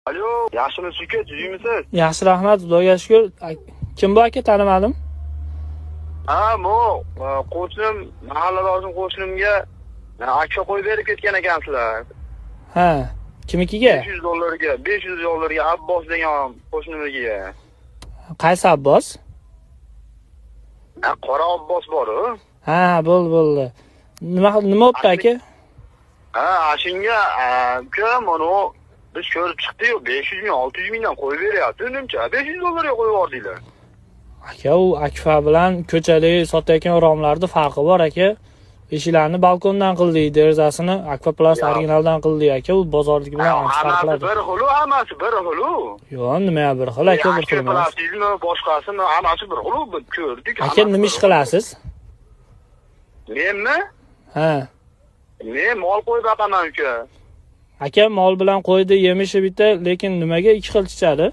Alo, yaxshimisiz uka, tuzimisiz? Yaxshi, rahmat, Xudoga shukr. Kim bu aka, tanimadim? Ha, bu qo'shnim, mahalladoshim qo'shnimga akcha qo'yib berib ketgan ekansizlar. Ha, kimnikiga? $500 Abbos degan qo'shnimizga. Qaysi Abbos? Qora Abbos bor-ku. Ha, bo'ldi. Nima bo'pti aka? Ha, ashunga uka, mana biz ko'rib chiqdik-yu, 500 ming, 600 mingdan qo'yib beryapti. Nimcha $500 ga qo'yib yubordinglar. Aka, u Akfa bilan ko'chada sotayotgan romlarning farqi bor aka. Eshiklarni balkondan qildik, derazasini Akfa Plus originaldan qildik aka. U bozorniki bilan farq qiladi. Hammasi bir xil. Yo'q, nima bir xil aka, bir xil emas. Boshqasini hammasi bir xil, biz ko'rdik. Aka, nima ish qilasiz? Menmi? Ha. Men mol qo'yib boqaman uka. Aka, mol bilan qo'ydi, yemishi bitta, lekin nimaga ikki xil chiqadi?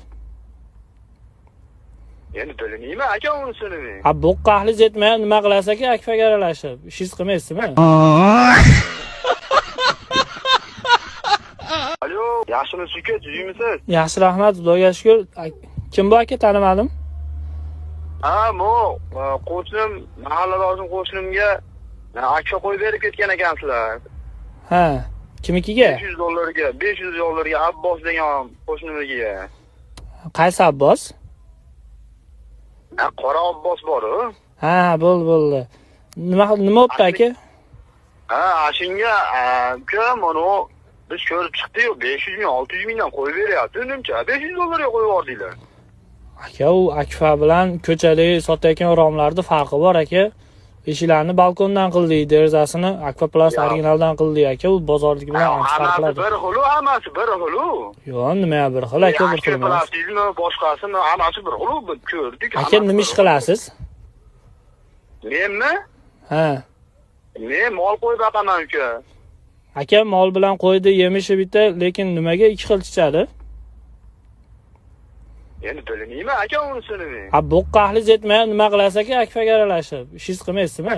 Endi bilmayman aka unisini men. Ha, boqqa ahli yetmayapti, nima qilasiz aka, Akfaga aralashib? Ishingiz qilmaysizmi? Alo, yaxshimisiz uka, tuzimisiz? Yaxshi, rahmat, Xudoga shukr. Kim bu aka, tanimadim? Ha, bu qo'shnim, mahalladoshim qo'shnimga akcha qo'yib berib ketgan ekansizlar. Ha, kimnikiga? $500 Abbos degan qo'shnimizga. Qaysi Abbos? Qora Abbos bor-ku. Ha, bo'ldi. Nima bo'pti aka? Ha, ashunga uka, mana biz ko'rib chiqdik-yu, 500 ming, 600 mingdan qo'yib beryapti. Nimcha $500 ga qo'yib yubordinglar. Aka, u Akfa bilan ko'chada sotayotgan romlarning farqi bor aka. Eshiklarni balkondan qildik, derazasini Akfa Plus originaldan qildik aka. U bozorniki bilan farq qiladi. Hammasi bir xil. Yo'q, nima bir xil aka, bir xil emas. Boshqasini hammasi bir xil, biz ko'rdik. Aka, nima ish qilasiz? Menmi? Ha. Men mol qo'yib boqaman uka. Aka, mol bilan qo'ydi, yemishi bitta, lekin nimaga ikki xil chiqadi? Endi bilmayman aka unisini men. Ha, boqqa ahli yetmayapti, nima qilasiz aka, Akfaga aralashib? Ishingiz qilmaysizmi?